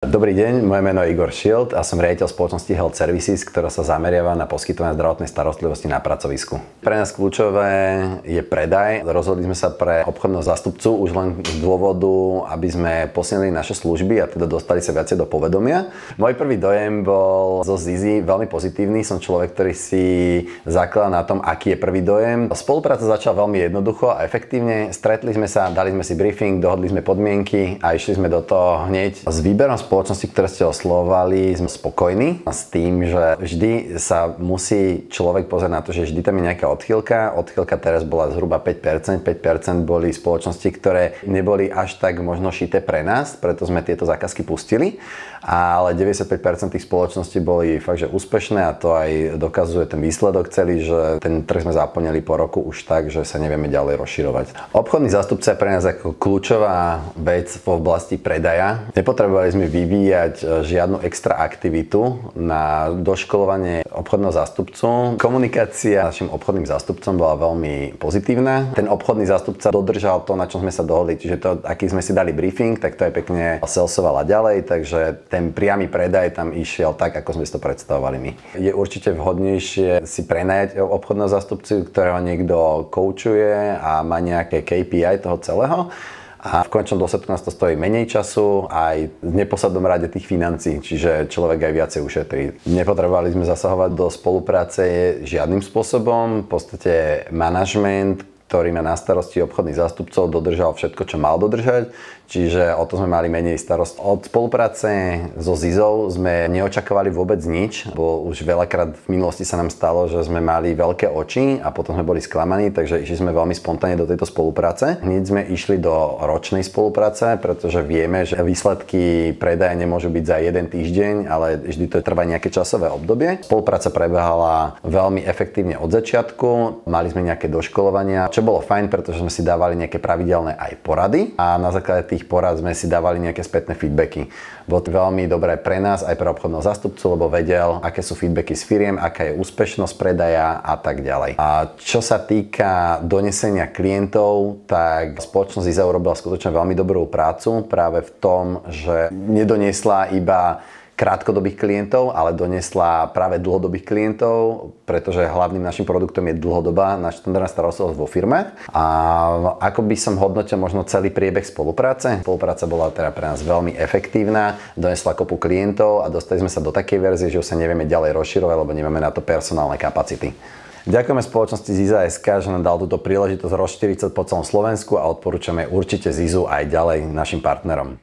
Dobrý deň, moje meno je Igor Šild a som riaditeľ spoločnosti Health Services, ktorá sa zameriava na poskytovanie zdravotnej starostlivosti na pracovisku. Pre nás kľúčové je predaj. Rozhodli sme sa pre obchodného zástupcu už len z dôvodu, aby sme posilnili naše služby a teda dostali sa viacej do povedomia. Môj prvý dojem bol zo Zizy veľmi pozitívny. Som človek, ktorý si zakladá na tom, aký je prvý dojem. Spolupráca začala veľmi jednoducho a efektívne. Stretli sme sa, dali sme si briefing, dohodli sme podmienky a išli sme do toho hneď s výberom spoločnosti, ktoré ste oslovovali, sme spokojní s tým, že vždy sa musí človek pozrieť na to, že vždy tam je nejaká odchýlka. Odchýlka teraz bola zhruba 5%. 5% boli spoločnosti, ktoré neboli až tak možno šité pre nás, preto sme tieto zákazky pustili. Ale 95% tých spoločností boli fakt, že úspešné a to aj dokazuje ten výsledok celý, že ten trh sme zaplnili po roku už tak, že sa nevieme ďalej rozširovať. Obchodný zástupca je pre nás ako kľúčová vec v oblasti predaja. Nepotrebovali sme vyvíjať žiadnu extra aktivitu na doškolovanie obchodného zástupcu. Komunikácia s našim obchodným zástupcom bola veľmi pozitívna. Ten obchodný zástupca dodržal to, na čom sme sa dohodli, čiže to, aký sme si dali briefing, tak to aj pekne salesovala ďalej, takže ten priamy predaj tam išiel tak, ako sme si to predstavovali my. Je určite vhodnejšie si prenajať obchodného zástupcu, ktorého niekto koučuje a má nejaké KPI toho celého. A v konečnom dôsledku nás to stojí menej času aj v neposlednom rade tých financií, čiže človek aj viacej ušetrí. Nepotrebovali sme zasahovať do spolupráce žiadnym spôsobom. V podstate manažment, ktorý má na starosti obchodných zástupcov, dodržal všetko, čo mal dodržať. Čiže o to sme mali menej starost. Od spolupráce so Zizou sme neočakávali vôbec nič, bo už veľakrát v minulosti sa nám stalo, že sme mali veľké oči a potom sme boli sklamaní, takže išli sme veľmi spontánne do tejto spolupráce. Hneď sme išli do ročnej spolupráce, pretože vieme, že výsledky predaja nemôžu byť za jeden týždeň, ale vždy to trvá nejaké časové obdobie. Spolupráca prebehala veľmi efektívne od začiatku, mali sme nejaké doškolovania, čo bolo fajn, pretože sme si dávali nejaké pravidelné aj porady a na základe tých porad sme si dávali nejaké spätné feedbacky. Bolo to veľmi dobré pre nás, aj pre obchodného zástupcu, lebo vedel, aké sú feedbacky z firiem, aká je úspešnosť predaja a tak ďalej. A čo sa týka donesenia klientov, tak spoločnosť Ziza urobila skutočne veľmi dobrú prácu práve v tom, že nedoniesla iba krátkodobých klientov, ale donesla práve dlhodobých klientov, pretože hlavným našim produktom je dlhodobá štandardná starostlivosť vo firme. A ako by som hodnotil možno celý priebeh spolupráce? Spolupráca bola teda pre nás veľmi efektívna, donesla kopu klientov a dostali sme sa do takej verzie, že už sa nevieme ďalej rozširovať, lebo nemáme na to personálne kapacity. Ďakujeme spoločnosti Ziza.sk, že nám dal túto príležitosť rozšíriť sa po celom Slovensku a odporúčame určite Zizu aj ďalej našim partnerom.